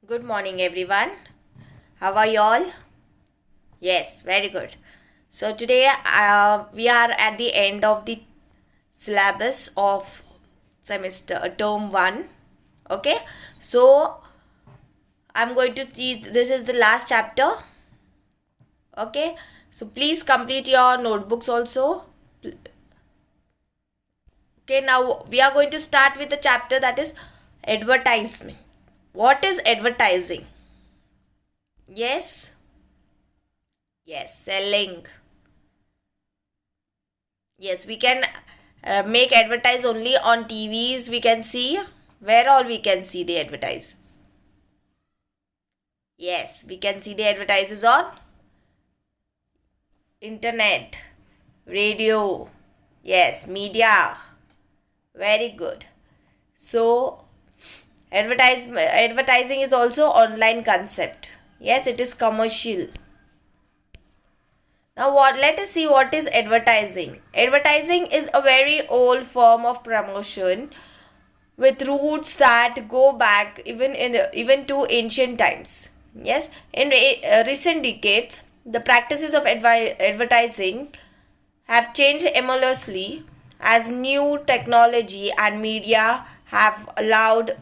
Good morning, everyone. How are you all? Yes, very good. So, today we are at the end of the syllabus of semester term 1. Okay, so I'm going to see this is the last chapter. Okay, so please complete your notebooks also. Okay, now we are going to start with the chapter that is advertisement. What is advertising? Yes, yes, selling. Yes, we can make advertise only on TVs. We can see where all we can see the advertises. Yes, we can see the advertises on internet, radio. Yes, media. Very good. So, advertising is also online concept. Yes, it is commercial. Now let us see what is advertising. Advertising is a very old form of promotion with roots that go back even to ancient times. Yes, in recent decades, the practices of advertising have changed enormously as new technology and media have allowed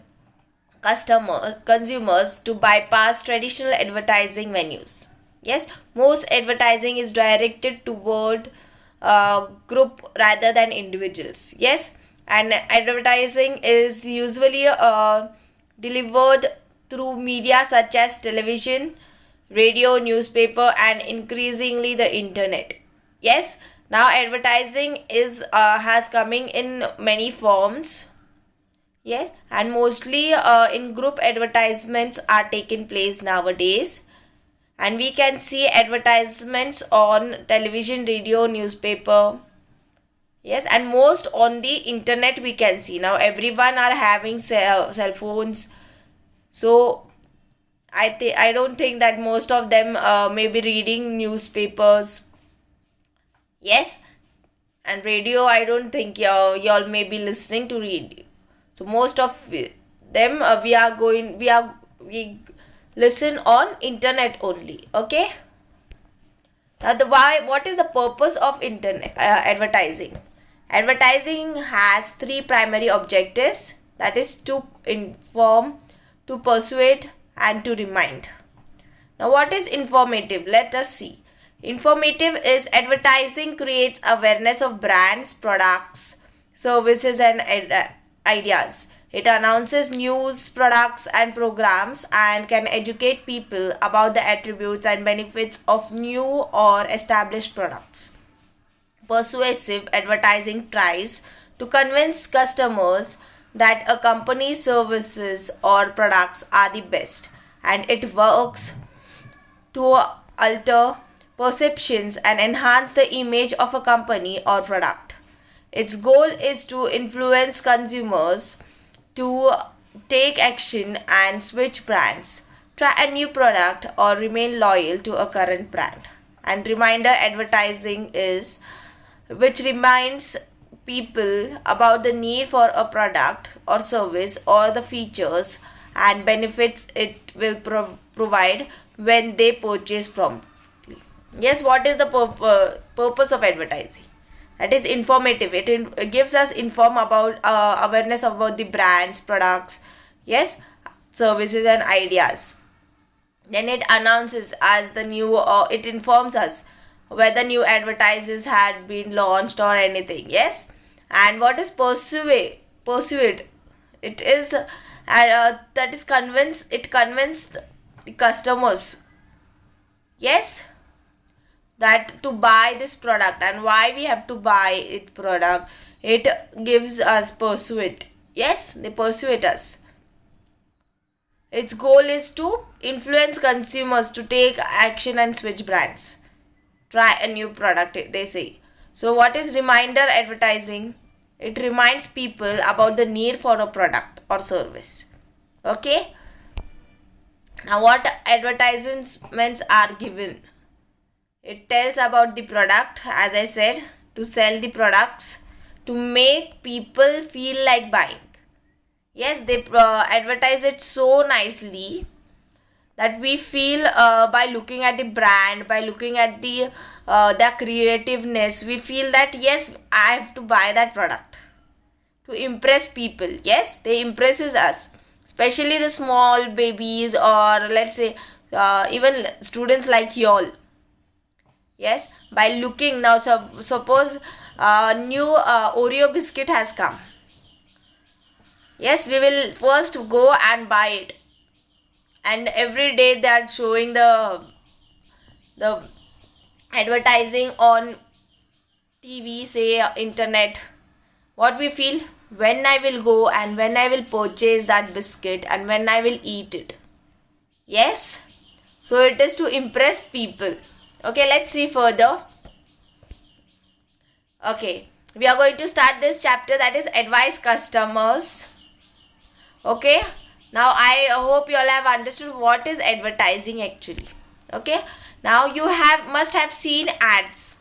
consumers to bypass traditional advertising venues. Yes, most advertising is directed toward group rather than individuals. Yes, and advertising is usually delivered through media such as television, radio, newspaper, and increasingly the internet. Yes, now advertising is has coming in many forms. Yes, and mostly in group advertisements are taking place nowadays. And we can see advertisements on television, radio, newspaper. Yes, and most on the internet we can see. Now everyone are having cell phones. So I don't think that most of them may be reading newspapers. Yes, and radio I don't think y'all may be listening to radio. So most of them we listen on internet only. Okay, now the why what is the purpose of internet advertising? Advertising has three primary objectives, that is to inform, to persuade, and to remind. Now what is informative? Let us see. Informative is advertising creates awareness of brands, products, services, and ideas. It announces news, products, and programs and can educate people about the attributes and benefits of new or established products. Persuasive advertising tries to convince customers that a company's services or products are the best, and it works to alter perceptions and enhance the image of a company or product. Its goal is to influence consumers to take action and switch brands, try a new product, or remain loyal to a current brand. And reminder advertising is which reminds people about the need for a product or service or the features and benefits it will provide when they purchase promptly. Yes, what is the purpose of advertising? That is informative. It gives us inform about awareness about the brands, products, yes, services and ideas. Then it announces as the new, it informs us whether new advertises had been launched or anything. Yes, and what is persuade? It is that is convince. It convince the customers. Yes, that to buy this product, and why we have to buy it product. It gives us persuade. Yes, they persuade us. Its goal is to influence consumers to take action and switch brands, try a new product, they say. So what is reminder advertising? It reminds people about the need for a product or service. Okay, now what advertisements are given? It tells about the product, as I said, to sell the products, to make people feel like buying. Yes, they advertise it so nicely that we feel by looking at the brand, by looking at the their creativeness, we feel that yes, I have to buy that product to impress people. Yes, they impresses us, especially the small babies, or let's say even students like y'all. Yes, by looking now, suppose new Oreo biscuit has come. Yes, we will first go and buy it, and every day they are showing the advertising on TV, say internet. What we feel, when I will go and when I will purchase that biscuit and when I will eat it. Yes, so it is to impress people. Okay, let's see further. Okay, we are going to start this chapter, that is advise customers. Okay, now I hope you all have understood what is advertising actually. Okay, now you must have seen ads,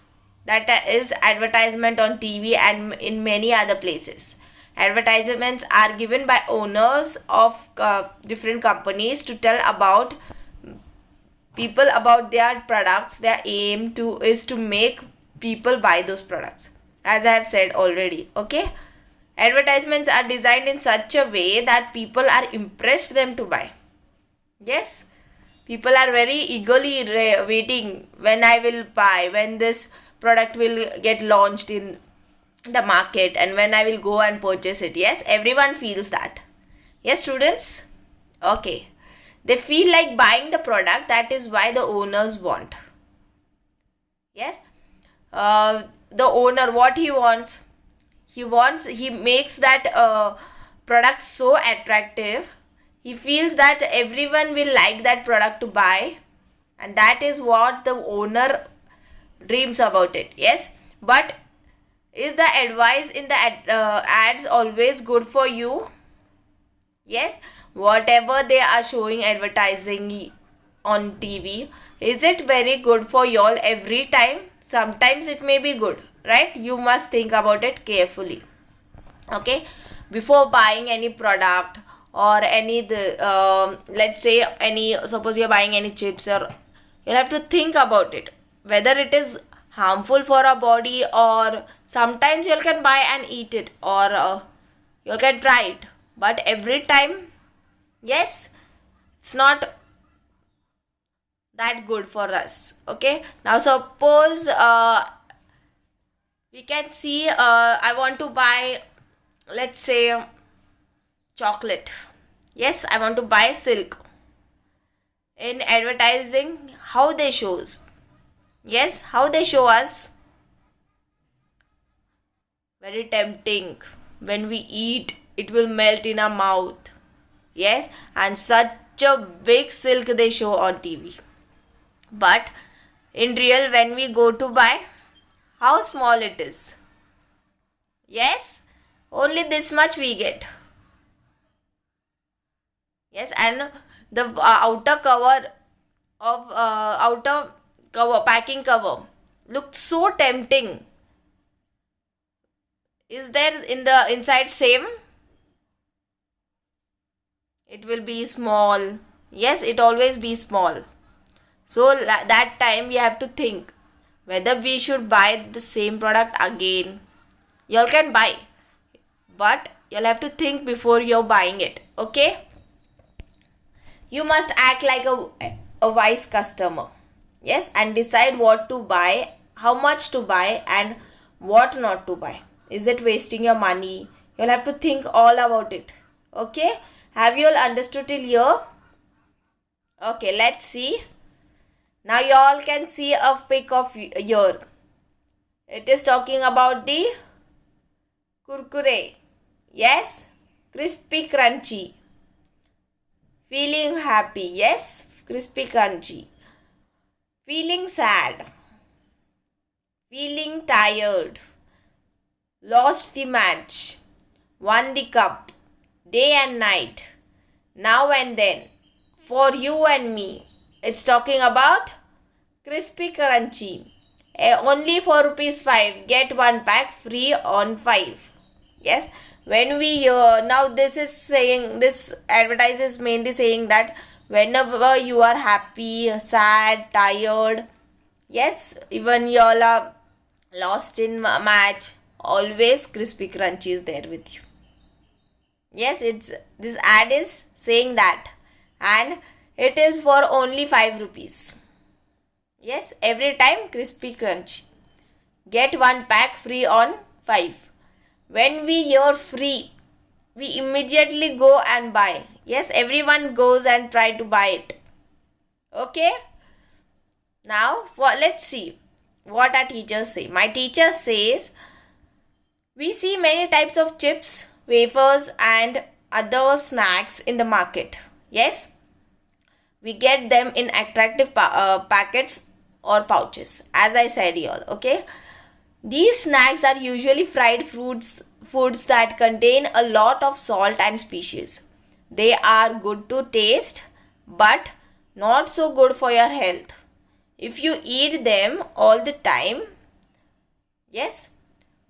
that is advertisement on TV and in many other places. Advertisements are given by owners of different companies to tell about people about their products. Their aim is to make people buy those products, as I have said already. Okay, advertisements are designed in such a way that people are impressed them to buy. Yes, people are very eagerly waiting when I will buy, when this product will get launched in the market, and when I will go and purchase it. Yes, everyone feels that. Yes, students. Okay, they feel like buying the product. That is why the owners want. Yes, the owner, what he wants, he makes that product so attractive. He feels that everyone will like that product to buy, and that is what the owner dreams about it. Yes, but is the advice in the ads always good for you? Yes, whatever they are showing advertising on TV, is it very good for y'all every time? Sometimes it may be good, right? You must think about it carefully. Okay, before buying any product or any let's say suppose you're buying any chips, or you'll have to think about it whether it is harmful for our body, or sometimes you can buy and eat it, or you can try it, but every time, yes, it's not that good for us. Okay, now suppose we can see I want to buy, let's say, chocolate. Yes, I want to buy silk. In advertising, how they shows, yes, how they show us, very tempting. When we eat, it will melt in our mouth. Yes, and such a big silk they show on TV. But in real, when we go to buy, how small it is. Yes, only this much we get. Yes, and the outer cover of outer cover, packing cover, looked so tempting. Is there in the inside same? It will be small. Yes, it always be small. So that time we have to think whether we should buy the same product again. Y'all can buy, but you'll have to think before you're buying it. Okay, you must act like a wise customer. Yes, and decide what to buy, how much to buy, and what not to buy. Is it wasting your money? You'll have to think all about it. Okay, have you all understood till here? Okay, let's see. Now you all can see a pic of here. It is talking about the Kurkure. Yes, crispy crunchy. Feeling happy. Yes, crispy crunchy. Feeling sad. Feeling tired. Lost the match. Won the cup. Day and night. Now and then. For you and me. It's talking about crispy crunchy. Only for ₹5. Get one pack free on 5. Yes. When we now this is saying, this advertise is mainly saying that whenever you are happy, sad, tired, yes, even you all are lost in match, always crispy crunchy is there with you. Yes, it's this ad is saying that, and it is for only 5 rupees. Yes, every time crispy crunch. Get one pack free on 5. When we hear free, we immediately go and buy. Yes, everyone goes and try to buy it. Okay? Now, let's see what our teachers say. My teacher says, we see many types of chips, wafers and other snacks in the market. Yes, we get them in attractive packets or pouches, as I said here. Okay, these snacks are usually fried foods that contain a lot of salt and species. They are good to taste but not so good for your health if you eat them all the time. Yes,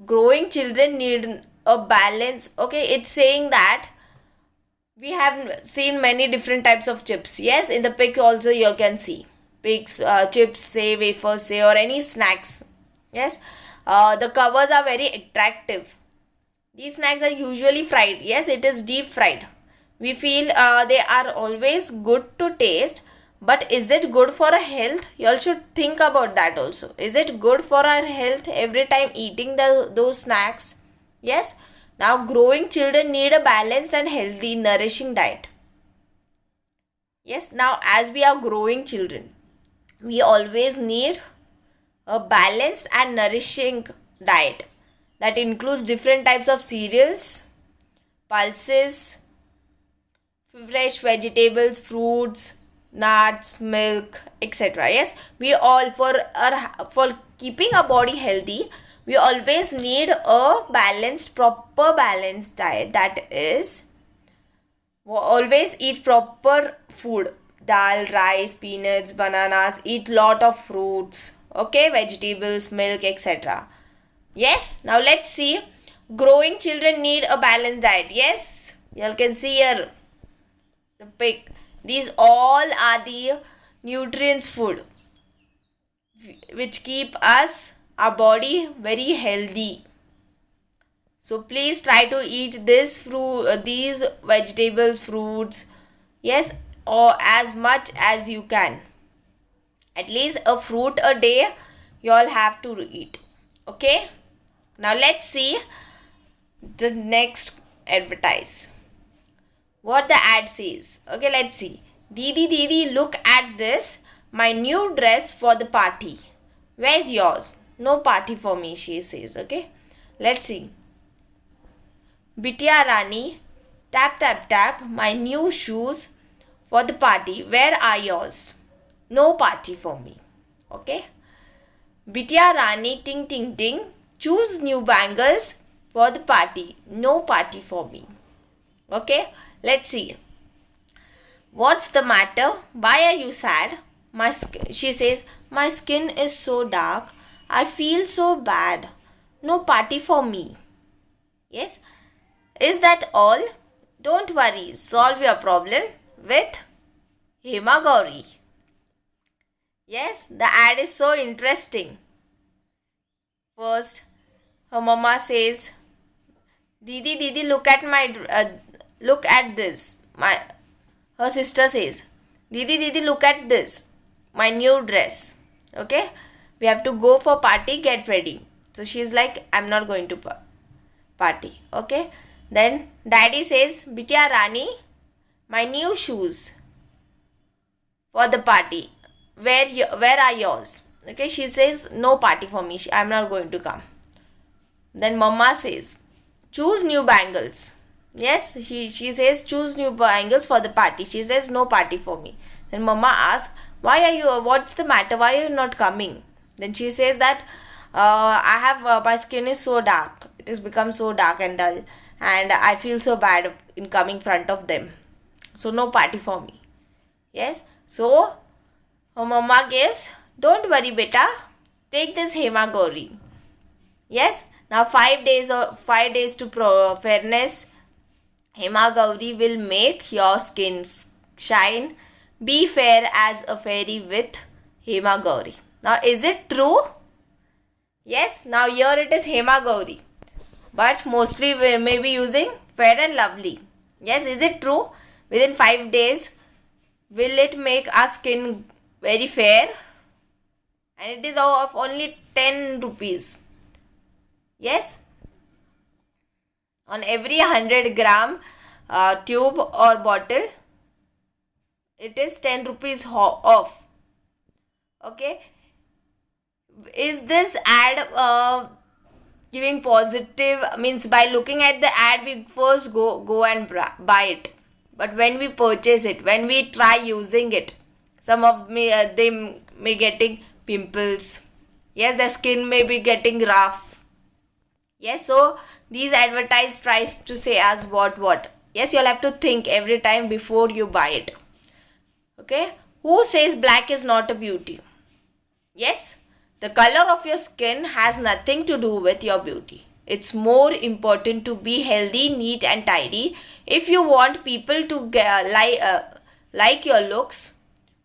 growing children need a balance. Okay, it's saying that we have seen many different types of chips. Yes, in the pic also you can see pigs, chips, say wafers, say, or any snacks. Yes, the covers are very attractive. These snacks are usually fried. Yes, it is deep fried. We feel they are always good to taste, but is it good for our health? You all should think about that also. Is it good for our health every time eating those snacks? Yes. Now, growing children need a balanced and healthy, nourishing diet. Yes. Now, as we are growing children, we always need a balanced and nourishing diet that includes different types of cereals, pulses, fresh vegetables, fruits, nuts, milk, etc. Yes, we all for keeping our body healthy, we always need a proper balanced diet. That is, always eat proper food: dal, rice, peanuts, bananas. Eat lot of fruits. Okay, vegetables, milk, etc. Yes. Now let's see. Growing children need a balanced diet. Yes, you can see here the pic. These all are the nutrients food which keep our body very healthy. So please try to eat these vegetables, fruits. Yes, or as much as you can. At least a fruit a day you all have to eat. Okay. Now let's see the next advertise. What the ad says. Okay, let's see. Didi, look at this. My new dress for the party. Where's yours? No party for me, she says. Okay, let's see. Bitya Rani, tap, tap, tap. My new shoes for the party. Where are yours? No party for me. Okay. Bitya Rani, ting, ting, ting. Choose new bangles for the party. No party for me. Okay. Let's see. What's the matter? Why are you sad? She says, my skin is so dark. I feel so bad. No party for me. Yes. Is that all? Don't worry. Solve your problem with Hema Gauri. Yes, the ad is so interesting. First, her mama says, Didi, look at this. Her sister says, Didi, look at this. My new dress. Okay. We have to go for party. Get ready. So she's like, I'm not going to party. Okay. Then daddy says, Bitya Rani, my new shoes for the party. Where are yours? Okay. She says, no party for me. I'm not going to come. Then mama says, choose new bangles. Yes, she says choose new bangles for the party. She says no party for me. Then mama asks, what's the matter? Why are you not coming? Then she says that my skin is so dark. It has become so dark and dull, and I feel so bad in coming front of them. So no party for me. Yes. So her mama gives, don't worry beta, take this Hema Gauri. Yes. Now 5 days to fairness. Hema Gauri will make your skin shine, Be fair as a fairy with Hema Gauri. Now, is it true? Yes, now here it is Hema Gauri. But mostly we may be using Fair and Lovely. Yes, is it true? Within 5 days, will it make our skin very fair? And it is of only 10 rupees. Yes? On every 100 gram tube or bottle, it is 10 rupees off. Okay? Is this ad giving positive? Means by looking at the ad, we first go and buy it. But when we purchase it, when we try using it, some of they may getting pimples. Yes, the skin may be getting rough. Yes, so these advertise tries to say us what. Yes, you'll have to think every time before you buy it. Okay, who says black is not a beauty? Yes, the color of your skin has nothing to do with your beauty. It's more important to be healthy, neat and tidy. If you want people to like your looks,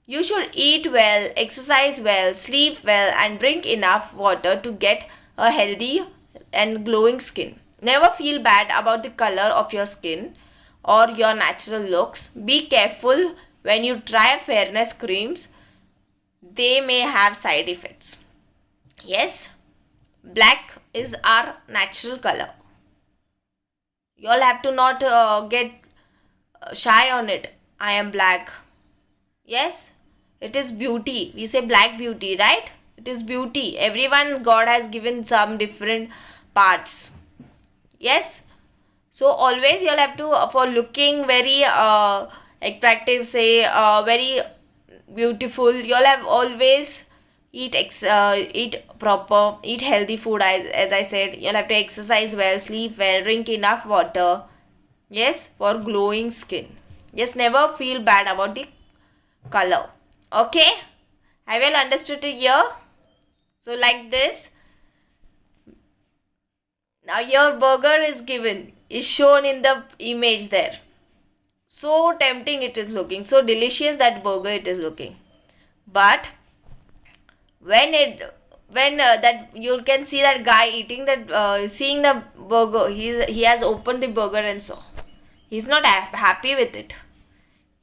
you should eat well, exercise well, sleep well and drink enough water to get a healthy and glowing skin. Never feel bad about the color of your skin or your natural looks. Be careful when you try fairness creams. They may have side effects. Yes, black is our natural color. You all have to not get shy on it. I am black. Yes, it is beauty. We say black beauty, right? It is beauty. Everyone, God has given some different parts. Yes. So always you'll have to, for looking very attractive, say very beautiful, you'll have always eat proper, eat healthy food. As I said, you'll have to exercise well, sleep well, drink enough water. Yes, for glowing skin. Just never feel bad about the color. Okay, have you all understood it here? So like this. Now your burger is shown in the image there. So tempting it is looking, so delicious that burger it is looking. But when that you can see that guy eating that, seeing the burger, he has opened the burger and so he's not happy with it.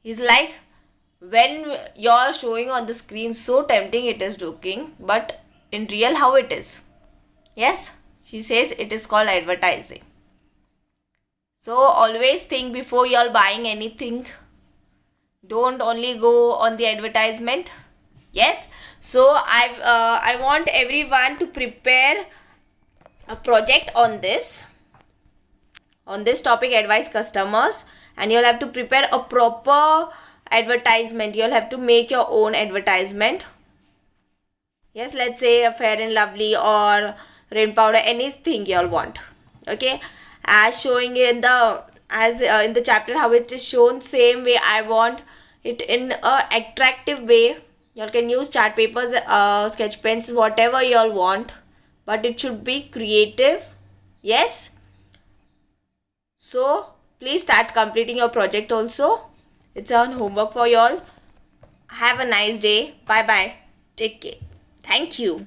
He's like, when you're showing on the screen, so tempting it is looking, but in real how it is? Yes, she says it is called advertising. So always think before you're buying anything. Don't only go on the advertisement. Yes, so I want everyone to prepare a project on this topic, advise customers, and you'll have to prepare a proper advertisement. You'll have to make your own advertisement. Yes, let's say a Fair and Lovely or rain powder, anything you'll want. Okay, as showing in the in the chapter how it is shown, same way I want it in a attractive way. You all can use chart papers, sketch pens, whatever you all want, but it should be creative. Yes, so please start completing your project also. It's on homework for you all. Have a nice day. Bye bye. Take care. Thank you.